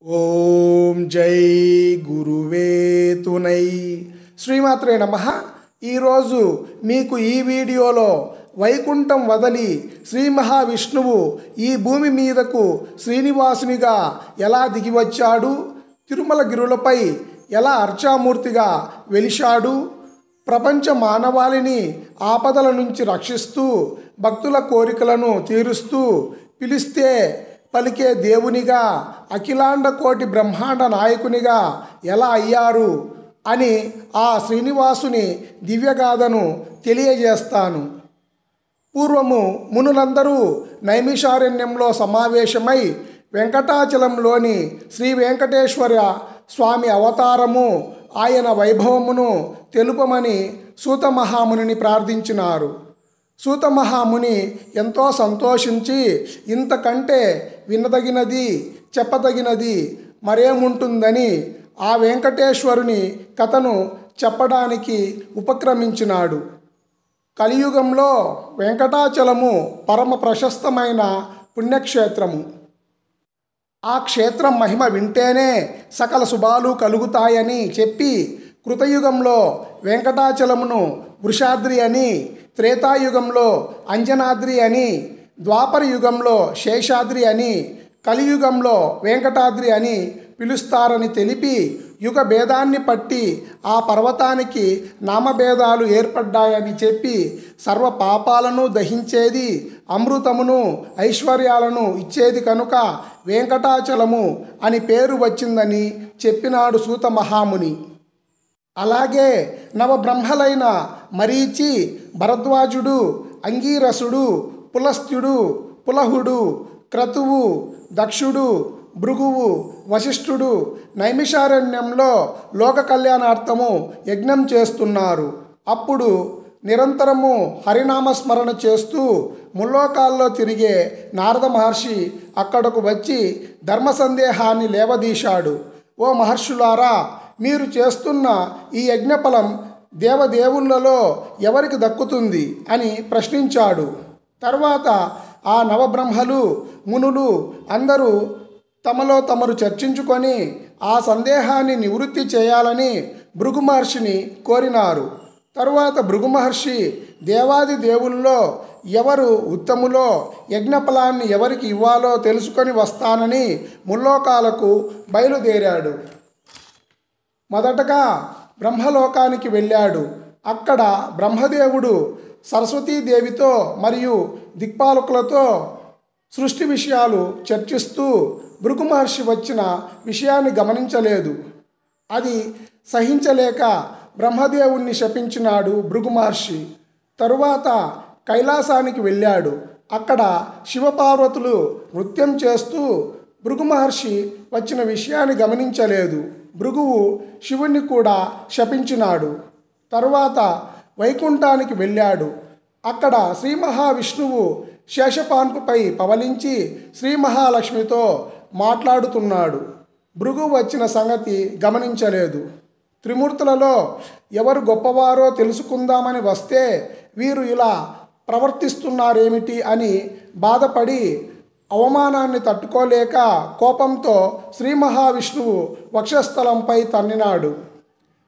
ఓం జై గురువే తునై. శ్రీమాత్రే నమః. ఈరోజు మీకు ఈ వీడియోలో వైకుంఠం వదలి శ్రీ మహావిష్ణువు ఈ భూమి మీదకు శ్రీనివాసునిగా ఎలా దిగివచ్చాడు, తిరుమల గిరులపై ఎలా అర్చామూర్తిగా వెలిశాడు, ప్రపంచ మానవాళిని ఆపదల నుంచి రక్షిస్తూ భక్తుల కోరికలను తీరుస్తూ పిలిస్తే పలికే దేవునిగా అఖిలాండ కోటి బ్రహ్మాండ నాయకునిగా ఎలా అయ్యారు అని ఆ శ్రీనివాసుని దివ్యగాథను తెలియజేస్తాను. పూర్వము మునులందరూ నైమిషారణ్యంలో సమావేశమై వెంకటాచలంలోని శ్రీ వెంకటేశ్వర స్వామి అవతారము, ఆయన వైభవమును తెలుపమని సూత మహామునిని ప్రార్థించినారు. సూత మహాముని ఎంతో సంతోషించి, ఇంతకంటే వినదగినది చెప్పదగినది మరేముంటుందని ఆ వెంకటేశ్వరుని కథను చెప్పడానికి ఉపక్రమించినాడు. కలియుగంలో వెంకటాచలము పరమ ప్రశస్తమైన పుణ్యక్షేత్రము. ఆ క్షేత్రం మహిమ వింటేనే సకల శుభాలు కలుగుతాయని చెప్పి కృతయుగంలో వెంకటాచలమును వృషాద్రి అని, త్రేతాయుగంలో అంజనాద్రి అని, ద్వాపర యుగంలో శేషాద్రి అని, కలియుగంలో వెంకటాద్రి అని పిలుస్తారని తెలిపి యుగ భేదాన్ని పట్టి ఆ పర్వతానికి నామభేదాలు ఏర్పడ్డాయని చెప్పి సర్వ పాపాలను దహించేది, అమృతమును ఐశ్వర్యాలను ఇచ్చేది కనుక వెంకటాచలము అని పేరు వచ్చిందని చెప్పినాడు సూత మహాముని. అలాగే నవబ్రహ్మలైన మరీచి, భరద్వాజుడు, అంగీరసుడు, పులస్త్యుడు, పులహుడు, క్రతువు, దక్షుడు, భృగువు, వశిష్ఠుడు నైమిషారణ్యంలో లోక కళ్యాణార్థము యజ్ఞం చేస్తున్నారు. అప్పుడు నిరంతరము హరినామస్మరణ చేస్తూ ముల్లోకాల్లో తిరిగే నారద మహర్షి అక్కడకు వచ్చి ధర్మ సందేహాన్ని లేవదీశాడు. ఓ మహర్షులారా, మీరు చేస్తున్న ఈ యజ్ఞఫలం దేవదేవులలో ఎవరికి దక్కుతుంది అని ప్రశ్నించాడు. తర్వాత ఆ నవబ్రహ్మలు, మునులు అందరూ తమలో తమరు చర్చించుకొని ఆ సందేహాన్ని నివృత్తి చేయాలని భృగు మహర్షిని కోరినారు. తరువాత భృగు మహర్షి దేవాది దేవుల్లో ఎవరు ఉత్తములో యజ్ఞఫలాన్ని ఎవరికి ఇవ్వాలో తెలుసుకొని వస్తానని ముల్లోకాలకు బయలుదేరాడు. మొదటగా బ్రహ్మలోకానికి వెళ్ళాడు. అక్కడ బ్రహ్మదేవుడు సరస్వతీదేవితో మరియు దిక్పాలకులతో సృష్టి విషయాలు చర్చిస్తూ భృగు మహర్షి వచ్చిన విషయాన్ని గమనించలేదు. అది సహించలేక బ్రహ్మదేవుణ్ణి శపించినాడు భృగు మహర్షి. తరువాత కైలాసానికి వెళ్ళాడు. అక్కడ శివపార్వతులు నృత్యం చేస్తూ భృగు మహర్షి వచ్చిన విషయాన్ని గమనించలేదు. భృగువు శివుణ్ణి కూడా శపించినాడు. తరువాత వైకుంఠానికి వెళ్ళాడు. అక్కడ శ్రీ మహావిష్ణువు శేషపాన్పుపై పవలించి శ్రీ మహాలక్ష్మితో మాట్లాడుతున్నాడు. భృగువు వచ్చిన సంగతి గమనించలేదు. త్రిమూర్తులలో ఎవరు గొప్పవారో తెలుసుకుందామని వస్తే వీరు ఇలా ప్రవర్తిస్తున్నారేమిటి అని బాధపడి అవమానాన్ని తట్టుకోలేక కోపంతో శ్రీ మహావిష్ణువు వక్షస్థలంపై తన్నినాడు.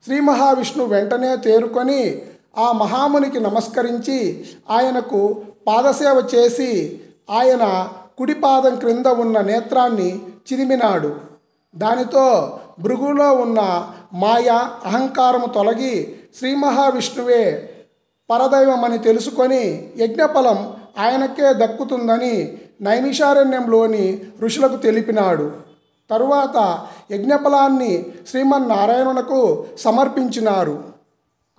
శ్రీ మహావిష్ణువు వెంటనే తేరుకొని ఆ మహామునికి నమస్కరించి ఆయనకు పాదసేవ చేసి ఆయన కుడి పాదం క్రింద ఉన్న నేత్రాన్ని చిదిమినాడు. దానితో భృగులో ఉన్న మాయ, అహంకారము తొలగి శ్రీ మహావిష్ణువే పరదైవమని తెలుసుకొని యజ్ఞఫలం ఆయనకే దక్కుతుందని నైమిషారణ్యంలోని ఋషులకు తెలిపినాడు. తరువాత యజ్ఞఫలాన్ని శ్రీమన్నారాయణునకు సమర్పించినారు.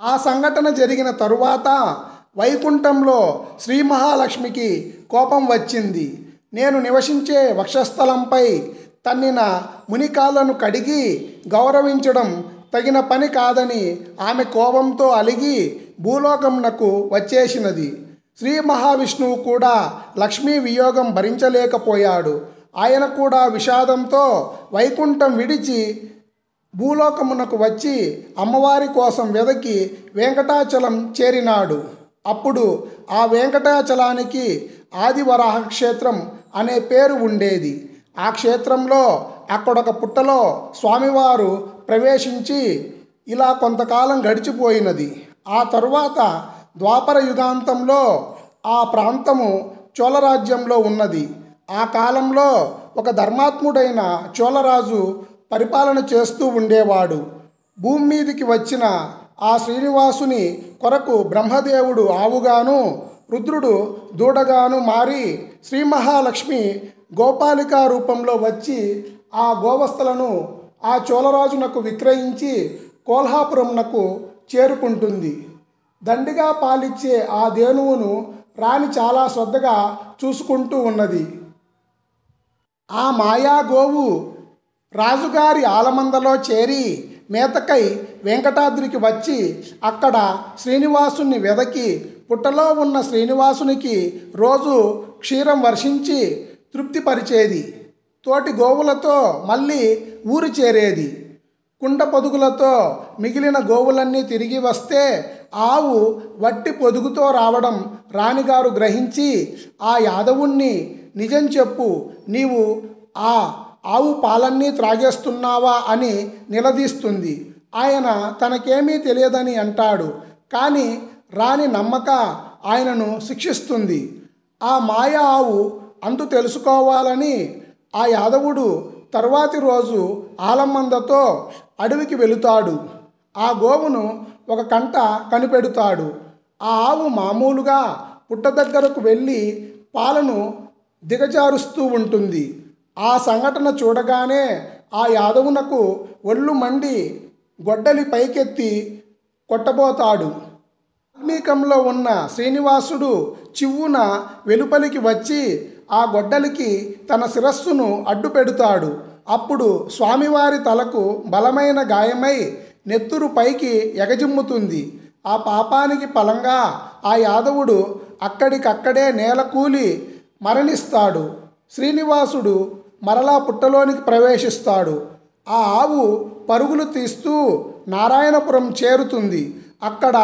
ఆ సంఘటన జరిగిన తరువాత వైకుంఠంలో శ్రీ మహాలక్ష్మికి కోపం వచ్చింది. నేను నివసించే వక్షస్థలంపై తన్నిన మునికాళ్ళను కడిగి గౌరవించడం తగిన పని కాదని ఆమె కోపంతో అలిగి భూలోకమునకు వచ్చేసినది. శ్రీ మహావిష్ణువు కూడా లక్ష్మీ వియోగం భరించలేకపోయాడు. ఆయన కూడా విషాదంతో వైకుంఠం విడిచి భూలోకమునకు వచ్చి అమ్మవారి కోసం వెదకి వెంకటాచలం చేరినాడు. అప్పుడు ఆ వెంకటాచలానికి ఆదివరాహ క్షేత్రం అనే పేరు ఉండేది. ఆ క్షేత్రంలో అక్కడొక పుట్టలో స్వామివారు ప్రవేశించి ఇలా కొంతకాలం గడిచిపోయినది. ఆ తరువాత ద్వాపర యుగాంతంలో ఆ ప్రాంతము చోళరాజ్యంలో ఉన్నది. ఆ కాలంలో ఒక ధర్మాత్ముడైన చోళరాజు పరిపాలన చేస్తూ ఉండేవాడు. భూమి మీదికి వచ్చిన ఆ శ్రీనివాసుని కొరకు బ్రహ్మదేవుడు ఆవుగాను, రుద్రుడు దూడగాను మారి శ్రీ మహాలక్ష్మి గోపాలికా రూపంలో వచ్చి ఆ గోవస్థలను ఆ చోళరాజునకు విక్రయించి కోల్హాపురంనకు చేరుకుంటుంది. దండిగా పాలిచ్చే ఆ ధేనువును రాణి చాలా శ్రద్ధగా చూసుకుంటూ ఉన్నది. ఆ మాయా గోవు రాజుగారి ఆలమందలో చేరి మేతకై వెంకటాద్రికి వచ్చి అక్కడ శ్రీనివాసుని వెదకి పుట్టలో ఉన్న శ్రీనివాసునికి రోజు క్షీరం వర్షించి తృప్తిపరిచేది. తోటి గోవులతో మళ్ళీ ఊరు చేరేది. కుండ పొదుగులతో మిగిలిన గోవులన్నీ తిరిగి వస్తే ఆవు వట్టి పొదుగుతో రావడం రాణిగారు గ్రహించి ఆ యాదవుణ్ణి నిజం చెప్పు, నీవు ఆ ఆవు పాలన్నీ త్రాగేస్తున్నావా అని నిలదీస్తుంది. ఆయన తనకేమీ తెలియదని అంటాడు. కానీ రాణి నమ్మక ఆయనను శిక్షిస్తుంది. ఆ మాయ ఆవు అంతు తెలుసుకోవాలని ఆ యాదవుడు తర్వాతి రోజు ఆలమందతో అడవికి వెళుతాడు. ఆ గోవును ఒక కంట కనిపెడతాడు. ఆ ఆవు మామూలుగా పుట్ట దగ్గరకు వెళ్ళి పాలను దిగజారుస్తూ ఉంటుంది. ఆ సంఘటన చూడగానే ఆ యాదవునకు ఒళ్ళు మండి గొడ్డలి పైకెత్తి కొట్టబోతాడు. వాల్మీకంలో ఉన్న శ్రీనివాసుడు చివ్వున వెలుపలికి వచ్చి ఆ గొడ్డలికి తన శిరస్సును అడ్డు పెడతాడు. అప్పుడు స్వామివారి తలకు బలమైన గాయమై నెత్తురు పైకి ఎగజిమ్ముతుంది. ఆ పాపానికి ఫలంగా ఆ యాదవుడు అక్కడికక్కడే నేలకూలి మరణిస్తాడు. శ్రీనివాసుడు మరలా పుట్టలోనికి ప్రవేశిస్తాడు. ఆ ఆవు పరుగులు తీస్తూ నారాయణపురం చేరుతుంది. అక్కడ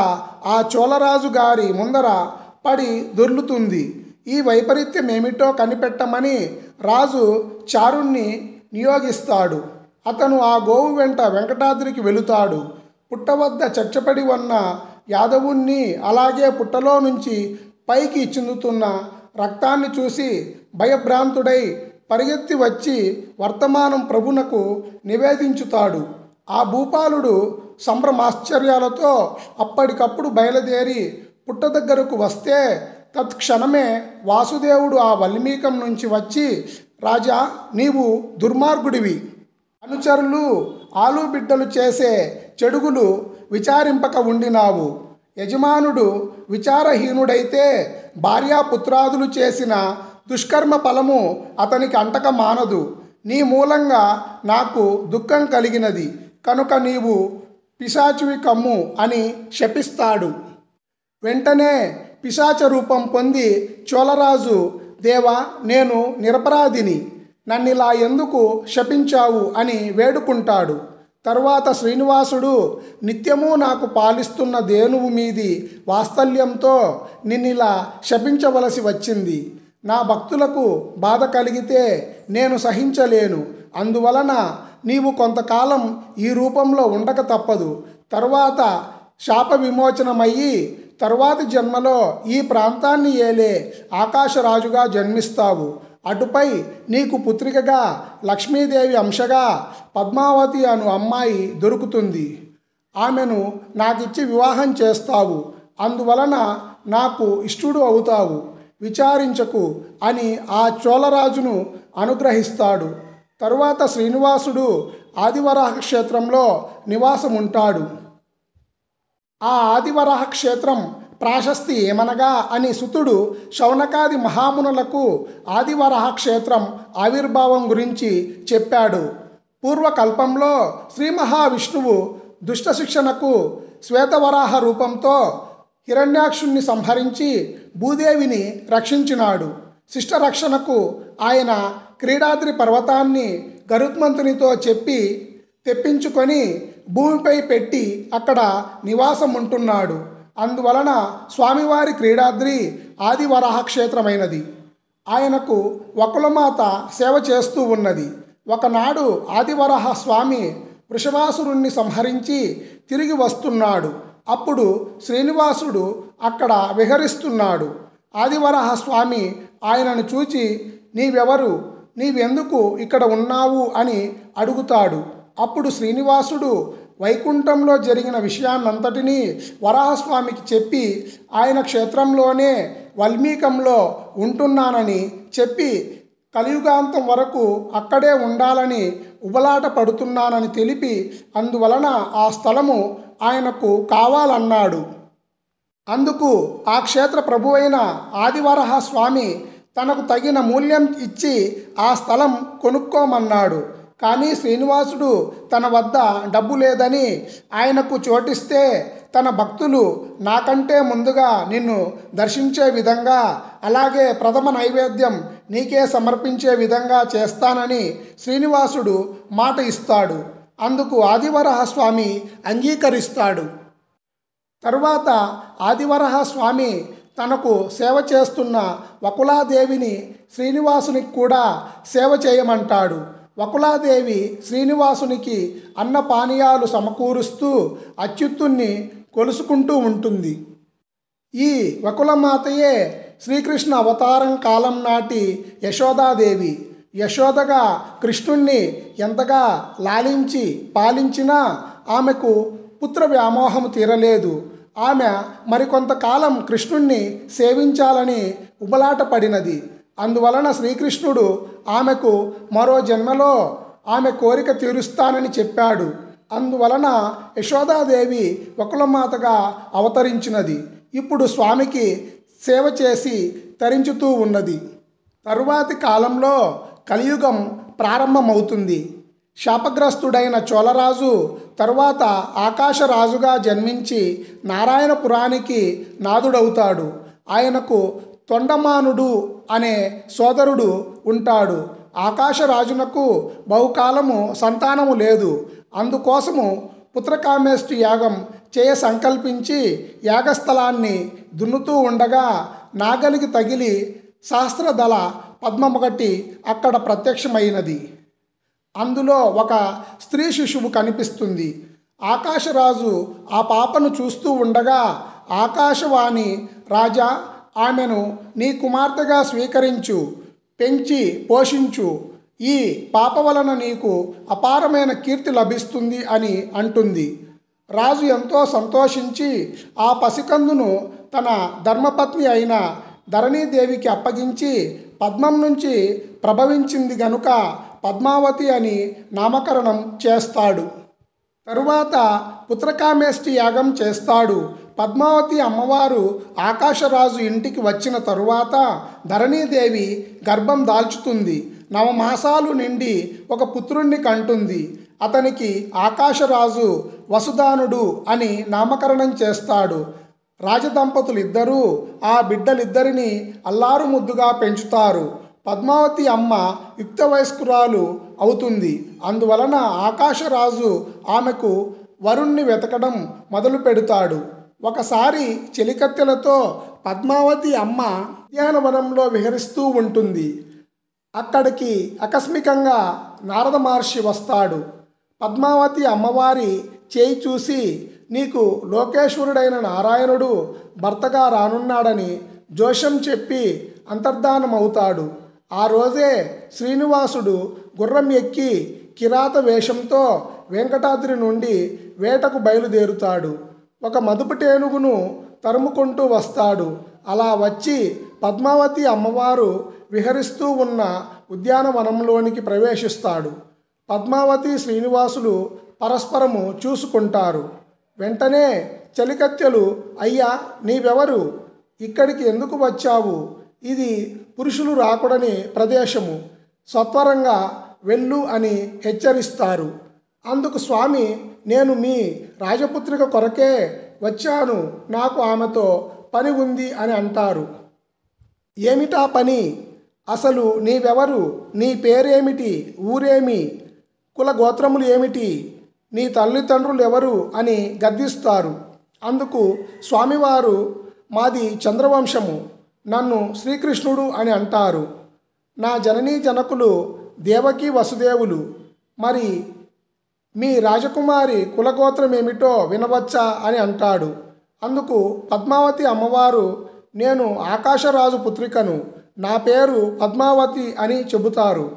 ఆ చోళరాజు గారి ముందర పడి దొర్లుతుంది. ఈ వైపరీత్యం ఏమిటో కనిపెట్టమని రాజు చారుణ్ణి నియోగిస్తాడు. అతను ఆ గోవు వెంట వెంకటాద్రికి వెళుతాడు. పుట్ట వద్ద చచ్చపడి ఉన్న యాదవుణ్ణి అలాగే పుట్టలో నుంచి పైకి చిందుతున్న రక్తాన్ని చూసి భయభ్రాంతుడై పరిగెత్తి వచ్చి వర్తమానం ప్రభునకు నివేదించుతాడు. ఆ భూపాలుడు సంభ్రమాశ్చర్యాలతో అప్పటికప్పుడు బయలుదేరి పుట్ట దగ్గరకు వస్తే తత్క్షణమే వాసుదేవుడు ఆ వల్మీకం నుంచి వచ్చి, రాజా, నీవు దుర్మార్గుడివి. అనుచరులు ఆలుబిడ్డలు చేసే చెడుగులు విచారింపక ఉండినావు. యజమానుడు విచారహీనుడైతే భార్యాపుత్రాదులు చేసిన దుష్కర్మ ఫలము అతనికి అంటక మానదు. నీ మూలంగా నాకు దుఃఖం కలిగినది కనుక నీవు పిశాచువి కమ్ము అని శపిస్తాడు. వెంటనే పిశాచ రూపం పొంది చోళరాజు, దేవా, నేను నిరపరాధిని, నన్నిలా ఎందుకు శపించావు అని వేడుకుంటాడు. తరువాత శ్రీనివాసుడు, నిత్యము నాకు పాలిస్తున్న ధేనువు మీది వాత్సల్యంతో నిన్నిలా శపించవలసి వచ్చింది. నా భక్తులకు బాధ కలిగితే నేను సహించలేను. అందువలన నీవు కొంతకాలం ఈ రూపంలో ఉండక తప్పదు. తరువాత శాప విమోచనమయ్యి తరువాతి జన్మలో ఈ ప్రాంతాన్ని ఏలే ఆకాశరాజుగా జన్మిస్తావు. అటుపై నీకు పుత్రికగా లక్ష్మీదేవి అంశగా పద్మావతి అను అమ్మాయి దొరుకుతుంది. ఆమెను నాకిచ్చి వివాహం చేస్తావు. అందువలన నాకు ఇష్టుడు అవుతావు. విచారించకు అని ఆ చోళరాజును అనుగ్రహిస్తాడు. తరువాత శ్రీనివాసుడు ఆదివరాహ క్షేత్రంలో నివాసం ఉంటాడు. ఆ ఆదివరాహ క్షేత్రం ప్రాశస్తి ఏమనగా అని సుతుడు శౌనకాది మహామునులకు ఆదివరాహ క్షేత్రం ఆవిర్భావం గురించి చెప్పాడు. పూర్వకల్పంలో శ్రీ మహావిష్ణువు దుష్ట శిక్షణకు శ్వేతవరాహ రూపంతో హిరణ్యాక్షుణ్ణి సంహరించి భూదేవిని రక్షించినాడు. శిష్టరక్షణకు ఆయన క్రీడాద్రి పర్వతాన్ని గరుత్మంతునితో చెప్పి తెప్పించుకొని భూమిపై పెట్టి అక్కడ నివాసం ఉంటున్నాడు. అందువలన స్వామివారి క్రీడాద్రి ఆదివరాహ క్షేత్రమైనది. ఆయనకు వకులమాత సేవ చేస్తూ ఉన్నది. ఒకనాడు ఆదివరాహ స్వామి వృషభాసురుణ్ణి సంహరించి తిరిగి వస్తున్నాడు. అప్పుడు శ్రీనివాసుడు అక్కడ విహరిస్తున్నాడు. ఆదివరాహ స్వామి ఆయనను చూచి, నీవెవరు, నీవెందుకు ఇక్కడ ఉన్నావు అని అడుగుతాడు. అప్పుడు శ్రీనివాసుడు వైకుంఠంలో జరిగిన విషయాన్నంతటినీ వరాహస్వామికి చెప్పి ఆయన క్షేత్రంలోనే వల్మీకంలో ఉంటున్నానని చెప్పి కలియుగాంతం వరకు అక్కడే ఉండాలని ఉబలాట పడుతున్నానని తెలిపి అందువలన ఆ స్థలము ఆయనకు కావాలన్నాడు. అందుకు ఆ క్షేత్ర ప్రభువైన ఆదివరాహ స్వామి తనకు తగిన మూల్యం ఇచ్చి ఆ స్థలం కొనుక్కోమన్నాడు. కానీ శ్రీనివాసుడు తన వద్ద డబ్బు లేదని ఆయనకు చోటిస్తే తన భక్తులు నాకంటే ముందుగా నిన్ను దర్శించే విధంగా, అలాగే ప్రథమ నైవేద్యం నీకే సమర్పించే విధంగా చేస్తానని శ్రీనివాసుడు మాట ఇస్తాడు. అందుకు ఆదివరాహ స్వామి అంగీకరిస్తాడు. తరువాత ఆదివరాహ స్వామి తనకు సేవ చేస్తున్న వకులాదేవిని శ్రీనివాసునికి కూడా సేవ చేయమంటాడు. వకులాదేవి శ్రీనివాసునికి అన్నపానీయాలు సమకూరుస్తూ అచ్యుతుణ్ణి కొలుసుకుంటూ ఉంటుంది. ఈ వకులమాతయే శ్రీకృష్ణ అవతారం కాలం నాటి యశోదాదేవి. యశోదగా కృష్ణుణ్ణి ఎంతగా లాలించి పాలించినా ఆమెకు పుత్ర వ్యామోహము తీరలేదు. ఆమె మరికొంతకాలం కృష్ణుణ్ణి సేవించాలని ఉబలాట పడినది. అందువలన శ్రీకృష్ణుడు ఆమెకు మరో జన్మలో ఆమె కోరిక తీరుస్తానని చెప్పాడు. అందువలన యశోదాదేవి వకులమాతగా అవతరించినది. ఇప్పుడు స్వామికి సేవ చేసి తరించుతూ ఉన్నది. తరువాతి కాలంలో కలియుగం ప్రారంభమవుతుంది. శాపగ్రస్తుడైన చోళరాజు తరువాత ఆకాశరాజుగా జన్మించి నారాయణపురానికి నాదుడవుతాడు. ఆయనకు తొండమానుడు అనే సోదరుడు ఉంటాడు. ఆకాశరాజునకు బహుకాలము సంతానము లేదు. అందుకోసము పుత్రకామేష్టి యాగం చేయ సంకల్పించి యాగస్థలాన్ని దున్నుతూ ఉండగా నాగలికి తగిలి సహస్రదళ పద్మమొకటి అక్కడ ప్రత్యక్షమైనది. అందులో ఒక స్త్రీ శిశువు కనిపిస్తుంది. ఆకాశరాజు ఆ పాపను చూస్తూ ఉండగా ఆకాశవాణి, రాజా, ఆమెను నీ కుమార్తెగా స్వీకరించు, పెంచి పోషించు. ఈ పాప వలన నీకు అపారమైన కీర్తి లభిస్తుంది అని అంటుంది. రాజు ఎంతో సంతోషించి ఆ పసికందును తన ధర్మపత్ని అయిన ధరణీదేవికి అప్పగించి పద్మం నుంచి ప్రభవించింది గనుక పద్మావతి అని నామకరణం చేస్తాడు. తరువాత పుత్రకామేష్టి యాగం చేస్తాడు. పద్మావతి అమ్మవారు ఆకాశరాజు ఇంటికి వచ్చిన తరువాత ధరణీదేవి గర్భం దాల్చుతుంది. 9 మాసాలు నిండి ఒక పుత్రుణ్ణి కంటుంది. అతనికి ఆకాశరాజు వసుదానుడు అని నామకరణం చేస్తాడు. రాజదంపతులిద్దరూ ఆ బిడ్డలిద్దరిని అల్లారు ముద్దుగా పెంచుతారు. పద్మావతి అమ్మ యుక్త వయస్కురాలు అవుతుంది. అందువలన ఆకాశరాజు ఆమెకు వరుణ్ణి వెతకడం మొదలు పెడతాడు. ఒకసారి చెలికత్తెలతో పద్మావతి అమ్మ ఉద్యానవనంలో విహరిస్తూ ఉంటుంది. అక్కడికి ఆకస్మికంగా నారద మహర్షి వస్తాడు. పద్మావతి అమ్మవారి చేయి చూసి, నీకు లోకేశ్వరుడైన నారాయణుడు భర్తగా రానున్నాడని జోష్యం చెప్పి అంతర్ధానమవుతాడు. ఆ రోజే శ్రీనివాసుడు గుర్రం ఎక్కి కిరాత వేషంతో వెంకటాద్రి నుండి వేటకు బయలుదేరుతాడు. ఒక మదుపుటేనుగును తరుముకుంటూ వస్తాడు. అలా వచ్చి పద్మావతి అమ్మవారు విహరిస్తూ ఉన్న ఉద్యానవనంలోనికి ప్రవేశిస్తాడు. పద్మావతి శ్రీనివాసులు పరస్పరము చూసుకుంటారు. వెంటనే చలికత్తెలు, అయ్యా, నీవెవరు, ఇక్కడికి ఎందుకు వచ్చావు, ఇది పురుషులు రాకూడని ప్రదేశము, సత్వరంగా వెళ్ళు అని హెచ్చరిస్తారు. అందుకు స్వామి, నేను మీ రాజపుత్రిక కొరకే వచ్చాను, నాకు ఆమెతో పని ఉంది అని అంటారు. ఏమిటా పని, అసలు నీవెవరు, నీ పేరేమిటి, ఊరేమి, కుల గోత్రములు ఏమిటి, నీ తల్లిదండ్రులు ఎవరు అని గద్దిస్తారు. అందుకు స్వామివారు, మాది చంద్రవంశము, నన్ను శ్రీకృష్ణుడు అని అంటారు. నా జననీ జనకులు దేవకి వసుదేవులు. మరి మీ రాజకుమారి కులగోత్రం ఏమిటో వినవచ్చా అని అంటాడు. అందుకు పద్మావతి అమ్మవారు, నేను ఆకాశరాజు పుత్రికను, నా పేరు పద్మావతి అని చెబుతారు.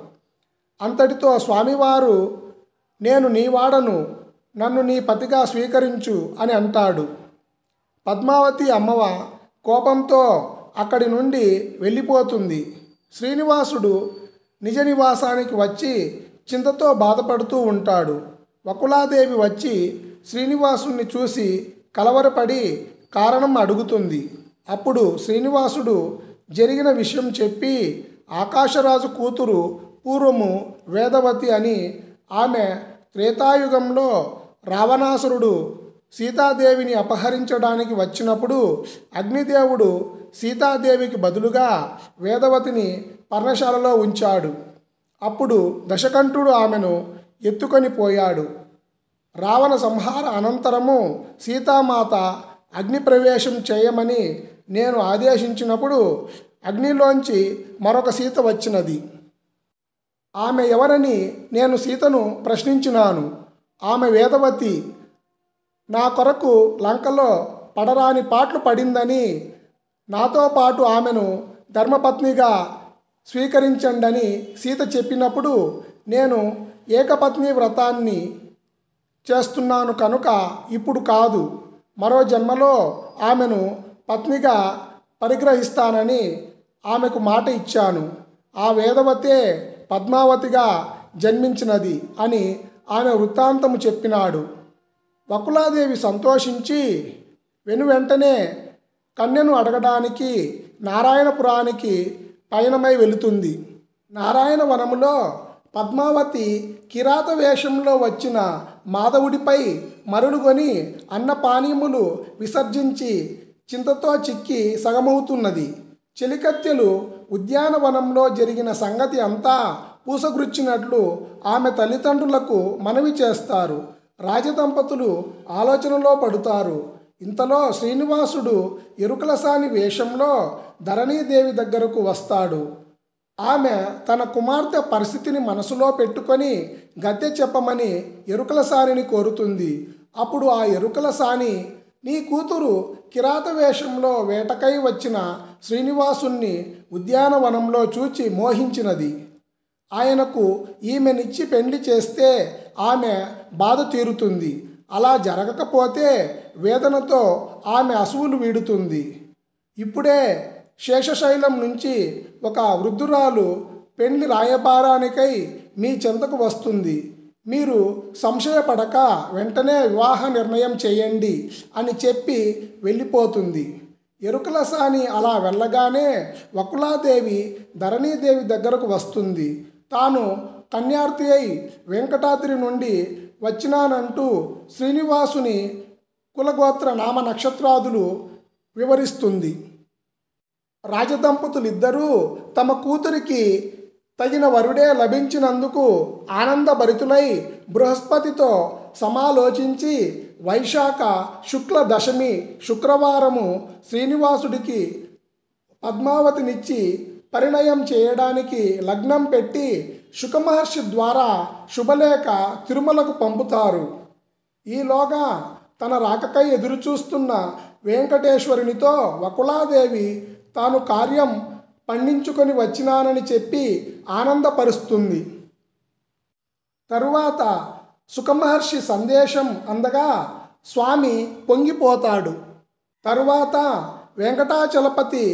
అంతటితో స్వామివారు, నేను నీవాడను, నన్ను నీ పతిగా స్వీకరించు అని అంటాడు. పద్మావతి అమ్మవ కోపంతో అక్కడి నుండి వెళ్ళిపోతుంది. శ్రీనివాసుడు నిజ నివాసానికి వచ్చి చింతతో బాధపడుతూ ఉంటాడు. వకులాదేవి వచ్చి శ్రీనివాసుని చూసి కలవరపడి కారణం అడుగుతుంది. అప్పుడు శ్రీనివాసుడు జరిగిన విషయం చెప్పి, ఆకాశరాజు కూతురు పూర్వము వేదవతి అని, ఆమె త్రేతాయుగంలో రావణాసురుడు సీతాదేవిని అపహరించడానికి వచ్చినప్పుడు అగ్నిదేవుడు సీతాదేవికి బదులుగా వేదవతిని పర్ణశాలలో ఉంచాడు. అప్పుడు దశకంఠుడు ఆమెను ఎత్తుకొని పోయాడు. రావణ సంహార అనంతరము సీతామాత అగ్ని ప్రవేశం చేయమని నేను ఆదేశించినప్పుడు అగ్నిలోంచి మరొక సీత వచ్చినది. ఆమె ఎవరని నేను సీతను ప్రశ్నించినాను. ఆమె వేదవతి, నా కొరకు లంకలో పడరాని పాట్లు పడిందని, నాతో పాటు ఆమెను ధర్మపత్నిగా స్వీకరించండని సీత చెప్పినప్పుడు, నేను ఏకపత్ని వ్రతాన్ని చేస్తున్నాను కనుక ఇప్పుడు కాదు, మరో జన్మలో ఆమెను పత్నిగా పరిగ్రహిస్తానని ఆమెకు మాట ఇచ్చాను. ఆ వేదవతే పద్మావతిగా జన్మించినది అని ఆమె వృత్తాంతము చెప్పినాడు. వకులాదేవి సంతోషించి వెనువెంటనే కన్యను అడగడానికి నారాయణపురానికి పయనమై వెళుతుంది. నారాయణ వనములో పద్మావతి కిరాత వేషంలో వచ్చిన మాధవుడిపై మరులుగొని అన్నపానీయములు విసర్జించి చింతతో చిక్కి సగమవుతున్నది. చెలికత్తెలు ఉద్యానవనంలో జరిగిన సంగతి అంతా పూసగుచ్చినట్లు ఆమె తల్లిదండ్రులకు మనవి చేస్తారు. రాజదంపతులు ఆలోచనలో పడుతారు. ఇంతలో శ్రీనివాసుడు ఎరుకలసాని వేషంలో ధరణీదేవి దగ్గరకు వస్తాడు. ఆమె తన కుమార్తె పరిస్థితిని మనసులో పెట్టుకొని గద్దె చెప్పమని ఎరుకలసానిని కోరుతుంది. అప్పుడు ఆ ఎరుకలసాని, నీ కూతురు కిరాత వేషంలో వేటకై వచ్చిన శ్రీనివాసుణ్ణి ఉద్యానవనంలో చూచి మోహించినది. ఆయనకు ఈమెనిచ్చి పెండ్లి చేస్తే ఆమె బాధ తీరుతుంది. అలా జరగకపోతే వేదనతో ఆమె అసువులు వీడుతుంది. ఇప్పుడే శేషశైలం నుంచి ఒక వృద్ధురాలు పెండ్లి రాయబారానికై మీ చెంతకు వస్తుంది. మీరు సంశయపడక వెంటనే వివాహ నిర్ణయం చేయండి అని చెప్పి వెళ్ళిపోతుంది. ఎరుకలసాని అలా వెళ్ళగానే వకులాదేవి ధరణీదేవి దగ్గరకు వస్తుంది. తాను కన్యార్తి అయి వెంకటాద్రి నుండి వచ్చినానంటూ శ్రీనివాసుని కులగోత్ర నామ నక్షత్రాదులు వివరిస్తుంది. రాజదంపతులిద్దరూ తమ కూతురికి తగిన వరుడే లభించినందుకు ఆనందభరితులై బృహస్పతితో సమాలోచించి వైశాఖ శుక్ల దశమి శుక్రవారము శ్రీనివాసుడికి పద్మావతినిచ్చి పరిణయం చేయడానికి లగ్నం పెట్టి శుకమహర్షి ద్వారా శుభలేఖ తిరుమలకు పంపుతారు. ఈలోగా తన రాకకై ఎదురుచూస్తున్న వెంకటేశ్వరునితో వకులాదేవి తాను కార్యం పండించుకొని వచ్చినానని చెప్పి ఆనందపరుస్తుంది. తరువాత సుఖమహర్షి సందేశం అందగా స్వామి పొంగిపోతాడు. తరువాత వెంకటాచలపతి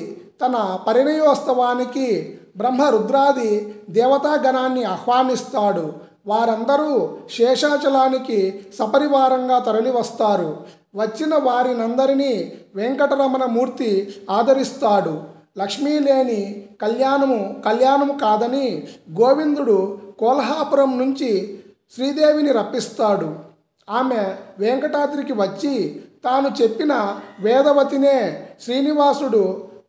తన పరిణయోత్సవానికి బ్రహ్మరుద్రాది దేవతాగణాన్ని ఆహ్వానిస్తాడు. వారందరూ శేషాచలానికి సపరివారంగా తరలివస్తారు. వచ్చిన వారినందరినీ వెంకటరమణ మూర్తి ఆదరిస్తాడు. లక్ష్మీ లేని కళ్యాణము కాదని గోవిందుడు కోల్హాపురం నుంచి శ్రీదేవిని రప్పిస్తాడు. ఆమె వెంకటాద్రికి వచ్చి తాను చెప్పిన వేదవతినే శ్రీనివాసుడు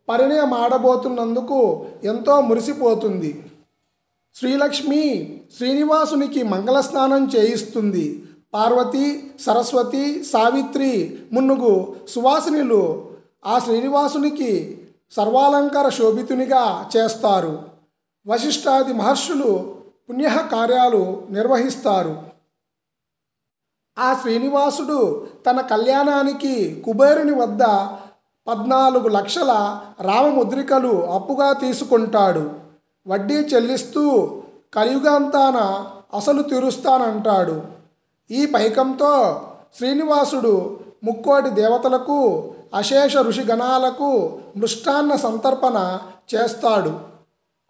పరిణయమాడబోతున్నందుకు ఎంతో మురిసిపోతుంది. శ్రీలక్ష్మి శ్రీనివాసునికి మంగళస్నానం చేయిస్తుంది. పార్వతి, సరస్వతి, సావిత్రి మున్నుగు సువాసినులు ఆ శ్రీనివాసునికి సర్వాలంకార శోభితునిగా చేస్తారు. వశిష్ఠాది మహర్షులు పుణ్య కార్యాలు నిర్వహిస్తారు. ఆ శ్రీనివాసుడు తన కళ్యాణానికి కుబేరుని వద్ద 14 లక్షల రామముద్రికలు అప్పుగా తీసుకుంటాడు. వడ్డీ చెల్లిస్తూ కలియుగాంతాన అసలు తీరుస్తానంటాడు. ఈ పైకంతో శ్రీనివాసుడు ముక్కోటి దేవతలకు అశేష ఋషిగణాలకు మృష్టాన్న సంతర్పణ చేస్తాడు.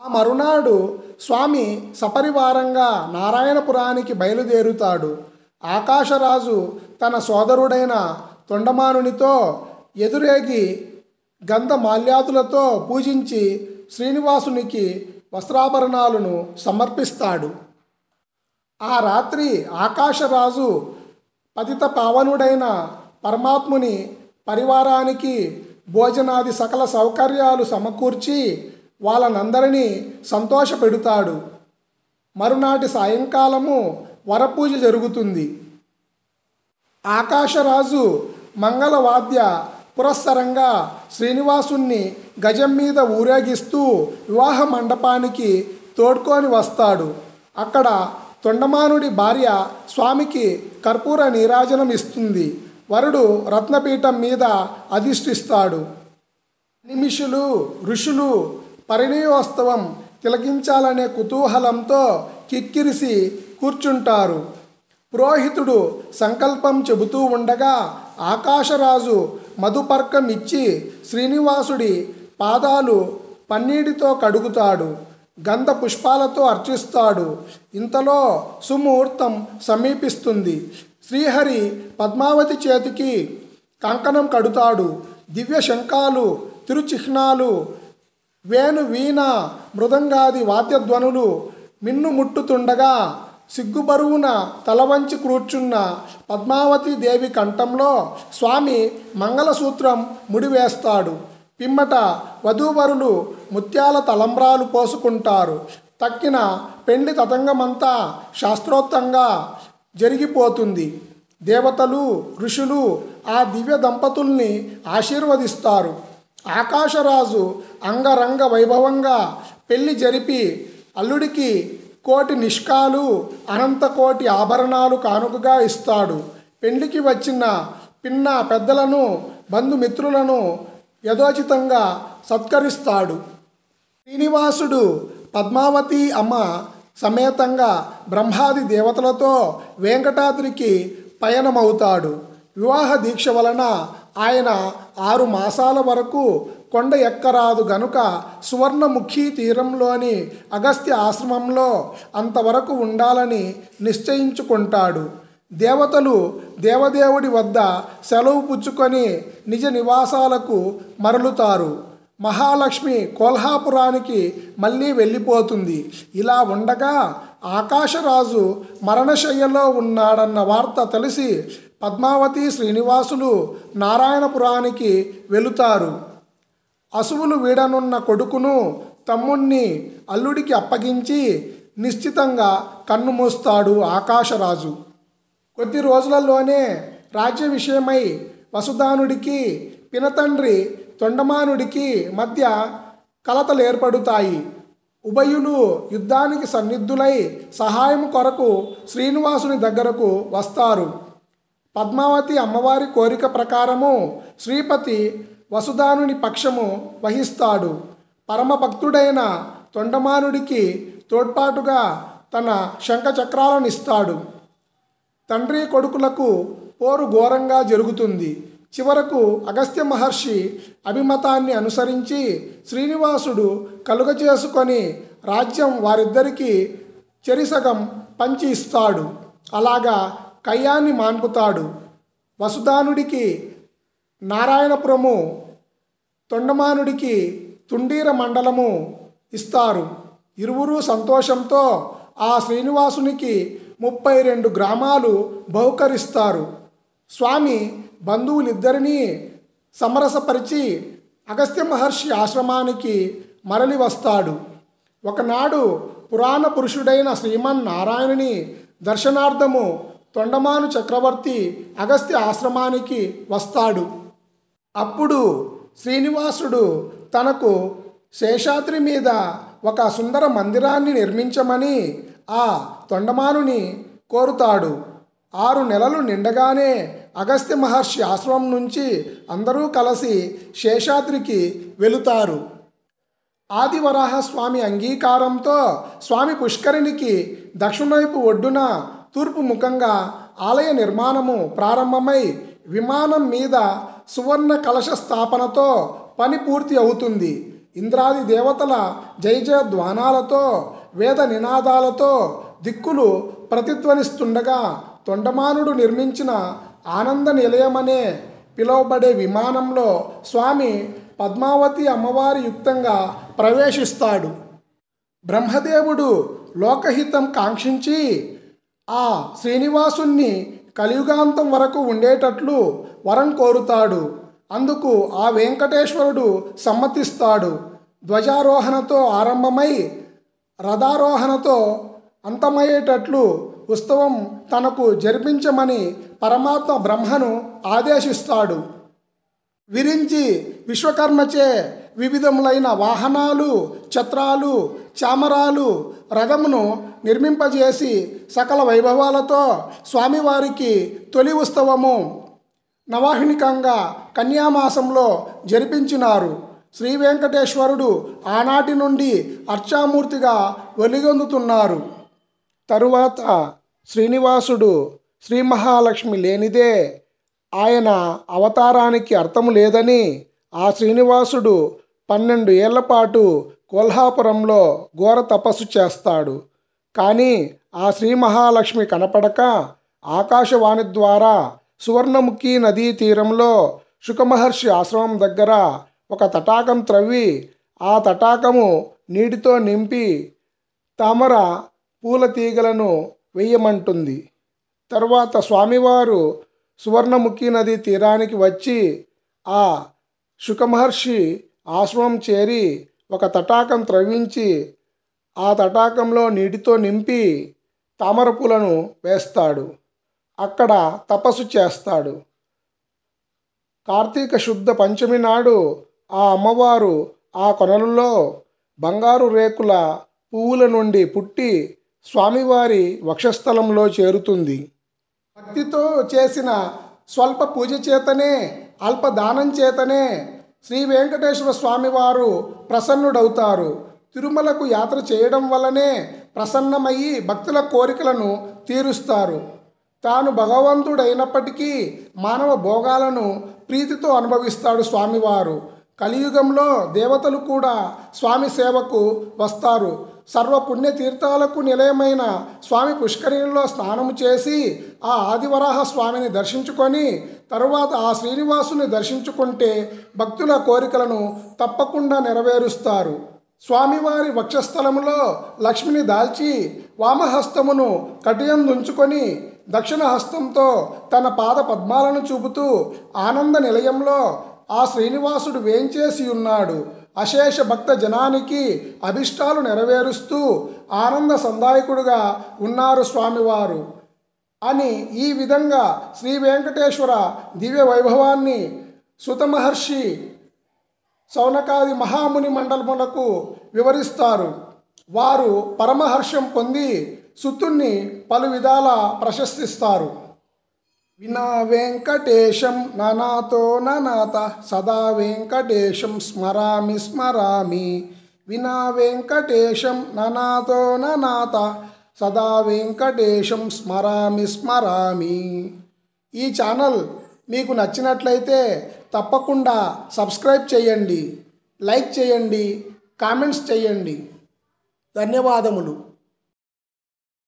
ఆ మరునాడు స్వామి సపరివారంగా నారాయణపురానికి బయలుదేరుతాడు. ఆకాశరాజు తన సోదరుడైన తొండమానునితో ఎదురేగి గంధమాల్యాదులతో పూజించి శ్రీనివాసునికి వస్త్రాభరణాలను సమర్పిస్తాడు. ఆ రాత్రి ఆకాశరాజు పతిత పావనుడైన పరమాత్ముని పరివారానికి భోజనాది సకల సౌకర్యాలు సమకూర్చి వాళ్ళనందరినీ సంతోషపెడుతాడు. మరునాటి సాయంకాలము వరపూజ జరుగుతుంది. ఆకాశరాజు మంగళవాద్య పురస్సరంగా శ్రీనివాసుణ్ణి గజం మీద ఊరేగిస్తూ వివాహ మండపానికి తోడ్కొని వస్తాడు. అక్కడ తొండమానుడి భార్య స్వామికి కర్పూర నీరాజనం ఇస్తుంది. వరుడు రత్నపీఠం మీద అధిష్ఠిస్తాడు. నిమిషులు ఋషులు పరిణయోత్సవం తిలకించాలనే కుతూహలంతో కిక్కిరిసి కూర్చుంటారు. పురోహితుడు సంకల్పం చెబుతూ ఉండగా ఆకాశరాజు మధుపర్కం ఇచ్చి శ్రీనివాసుడి పాదాలు పన్నీటితో కడుగుతాడు. గంధ పుష్పాలతో అర్చిస్తాడు. ఇంతలో సుముహూర్తం సమీపిస్తుంది. శ్రీహరి పద్మావతి చేతికి కంకణం కడుతాడు. దివ్య శంఖాలు, తిరుచిహ్నాలు, వేణు వీణ మృదంగాది వాద్యధ్వనులు మిన్నుముట్టుతుండగా సిగ్గుబరువున తలవంచి కూర్చున్న పద్మావతి దేవి కంఠంలో స్వామి మంగళసూత్రం ముడివేస్తాడు. పిమ్మట వధూవరులు ముత్యాల తలంబ్రాలు పోసుకుంటారు. తక్కిన పెండ్లి తతంగమంతా శాస్త్రోక్తంగా జరిగిపోతుంది. దేవతలు ఋషులు ఆ దివ్య దంపతుల్ని ఆశీర్వదిస్తారు. ఆకాశరాజు అంగరంగ వైభవంగా పెళ్లి జరిపి అల్లుడికి కోటి నిష్కాలు అనంతకోటి ఆభరణాలు కానుకగా ఇస్తాడు. పెళ్లికి వచ్చిన పిన్న పెద్దలను బంధుమిత్రులను యథోచితంగా సత్కరిస్తాడు. శ్రీనివాసుడు పద్మావతి అమ్మ సమేతంగా బ్రహ్మాది దేవతలతో వెంకటాద్రికి పయనమవుతాడు. వివాహ దీక్ష వలన ఆయన 6 మాసాల వరకు కొండ ఎక్కరాదు గనుక సువర్ణముఖి తీరంలోని అగస్త్య ఆశ్రమంలో అంతవరకు ఉండాలని నిశ్చయించుకుంటాడు. దేవతలు దేవదేవుడి వద్ద సెలవు పుచ్చుకొని నిజ నివాసాలకు మరలుతారు. మహాలక్ష్మి కోల్హాపురానికి మళ్ళీ వెళ్ళిపోతుంది. ఇలా ఉండగా ఆకాశరాజు మరణశయ్యలో ఉన్నాడన్న వార్త తెలిసి పద్మావతి శ్రీనివాసులు నారాయణపురానికి వెళుతారు. అసువులు వీడనున్న కొడుకును తమ్ముణ్ణి అల్లుడికి అప్పగించి నిశ్చితంగా కన్నుమూస్తాడు ఆకాశరాజు. కొద్ది రోజులలోనే రాజ్య విషయమై వసుదానుడికి పినతండ్రి తొండమానుడికి మధ్య కలతలు ఏర్పడుతాయి. ఉభయులు యుద్ధానికి సన్నిద్ధులై సహాయం కొరకు శ్రీనివాసుని దగ్గరకు వస్తారు. పద్మావతి అమ్మవారి కోరిక ప్రకారము శ్రీపతి వసుదానుని పక్షము వహిస్తాడు. పరమభక్తుడైన తొండమానుడికి తోడ్పాటుగా తన శంఖచక్రాలను ఇస్తాడు. తండ్రి కొడుకులకు పోరు ఘోరంగా జరుగుతుంది. చివరకు అగస్త్య మహర్షి అభిమతాన్ని అనుసరించి శ్రీనివాసుడు కలుగచేసుకొని రాజ్యం వారిద్దరికీ చెరిసగం పంచి ఇస్తాడు. అలాగా కయ్యాన్ని మాన్పుతాడు. వసుదానుడికి నారాయణపురము, తొండమానుడికి తుండీర మండలము ఇస్తారు. ఇరువురు సంతోషంతో ఆ శ్రీనివాసునికి 32 గ్రామాలు బహుకరిస్తారు. స్వామి బంధువులిద్దరినీ సమరసపరిచి అగస్త్య మహర్షి ఆశ్రమానికి మరలి వస్తాడు. ఒకనాడు పురాణ పురుషుడైన శ్రీమన్నారాయణుని దర్శనార్థము తొండమాను చక్రవర్తి అగస్త్య ఆశ్రమానికి వస్తాడు. అప్పుడు శ్రీనివాసుడు తనకు శేషాద్రి మీద ఒక సుందర మందిరాన్ని నిర్మించమని ఆ తొండమానుని కోరుతాడు. 6 నెలలు నిండగానే అగస్త్య మహర్షి ఆశ్రమం నుంచి అందరూ కలిసి శేషాద్రికి వెళుతారు. ఆదివరాహ స్వామి అంగీకారంతో స్వామి పుష్కరిణికి దక్షిణవైపు ఒడ్డున తూర్పు ముఖంగా ఆలయ నిర్మాణము ప్రారంభమై విమానం మీద సువర్ణ కలశ స్థాపనతో పని పూర్తి అవుతుంది. ఇంద్రాది దేవతల జయజయధ్వానాలతో వేద నినాదాలతో దిక్కులు ప్రతిధ్వనిస్తుండగా తొండమానుడు నిర్మించిన ఆనంద నిలయమనే పిలువబడే విమానంలో స్వామి పద్మావతి అమ్మవారి యుక్తంగా ప్రవేశిస్తాడు. బ్రహ్మదేవుడు లోకహితం కాంక్షించి ఆ శ్రీనివాసుణ్ణి కలియుగాంతం వరకు ఉండేటట్లు వరం కోరుతాడు. అందుకు ఆ వెంకటేశ్వరుడు సమ్మతిస్తాడు. ధ్వజారోహణతో ఆరంభమై రథారోహణతో అంతమయ్యేటట్లు ఉత్సవం తనకు జరిపించమని పరమాత్మ బ్రహ్మను ఆదేశిస్తాడు. విరించి విశ్వకర్మచే వివిధములైన వాహనాలు, ఛత్రాలు, చామరాలు, రథమును నిర్మింపజేసి సకల వైభవాలతో స్వామివారికి తొలి ఉత్సవము నవాహినికంగా కన్యామాసంలో జరిపించినారు. శ్రీ వెంకటేశ్వరుడు ఆనాటి నుండి అర్చామూర్తిగా వెలుగొందుతున్నారు. తరువాత శ్రీనివాసుడు శ్రీ మహాలక్ష్మి లేనిదే ఆయన అవతారానికి అర్థము లేదని ఆ శ్రీనివాసుడు 12 ఏళ్ల పాటు కొల్హాపురంలో ఘోర తపస్సు చేస్తాడు. కానీ ఆ శ్రీ మహాలక్ష్మి కనపడక ఆకాశవాణి ద్వారా సువర్ణముఖి నదీ తీరంలో శుకమహర్షి ఆశ్రమం దగ్గర ఒక తటాకం త్రవ్వి ఆ తటాకము నీటితో నింపి తామర పూల తీగలను వేయమంటుంది. తరువాత స్వామివారు సువర్ణముఖి నది తీరానికి వచ్చి ఆ శుకమహర్షి ఆశ్రమం చేరి ఒక తటాకం త్రవ్వించి ఆ తటాకంలో నీటితో నింపి తామర పూలను వేస్తాడు. అక్కడ తపస్సు చేస్తాడు. కార్తీక శుద్ధ పంచమి నాడు ఆ అమ్మవారు ఆ కొనలలో బంగారు రేకుల పువ్వుల నుండి పుట్టి స్వామివారి వక్షస్థలంలో చేరుతుంది. భక్తితో చేసిన స్వల్ప పూజ చేతనే అల్పదానం చేతనే శ్రీ వెంకటేశ్వర స్వామివారు ప్రసన్నుడవుతారు. తిరుమలకు యాత్ర చేయడం వల్లనే ప్రసన్నమయ్యి భక్తుల కోరికలను తీరుస్తారు. తాను భగవంతుడైనప్పటికీ మానవ భోగాలను ప్రీతితో అనుభవిస్తాడు స్వామివారు. కలియుగంలో దేవతలు కూడా స్వామి సేవకు వస్తారు. సర్వపుణ్య తీర్థాలకు నిలయమైన స్వామి పుష్కరిణిలో స్నానము చేసి ఆ ఆదివరాహ స్వామిని దర్శించుకొని తరువాత ఆ శ్రీనివాసుని దర్శించుకుంటే భక్తుల కోరికలను తప్పకుండా నెరవేరుస్తారు. స్వామివారి వక్షస్థలములో లక్ష్మిని దాల్చి వామహస్తమును కటియందుంచుకొని దక్షిణ హస్తంతో తన పాద పద్మాలను చూపుతూ ఆనంద నిలయంలో ఆ శ్రీనివాసుడు వేంచేసి ఉన్నాడు. అశేష భక్త జనానికి అభిష్టాలు నెరవేరుస్తూ ఆనంద సందాయకుడుగా ఉన్నారు స్వామివారు అని ఈ విధంగా శ్రీ వెంకటేశ్వర దివ్య వైభవాన్ని సుత మహర్షి శౌనకాది మహాముని మండలములకు వివరిస్తారు. వారు పరమహర్షం పొంది సుతుణ్ణి పలు విధాల ప్రశస్తిస్తారు. వినా వెంకటేశం ననాతో ననాత సదా వెంకటేశం స్మరామి స్మరామి. వినా వెంకటేశం ననాతో ననాత సదా వెంకటేశం స్మరామి స్మరామి. ఈ ఛానల్ మీకు నచ్చినట్లయితే తప్పకుండా సబ్స్క్రైబ్ చేయండి, లైక్ చేయండి, కామెంట్స్ చేయండి. ధన్యవాదములు.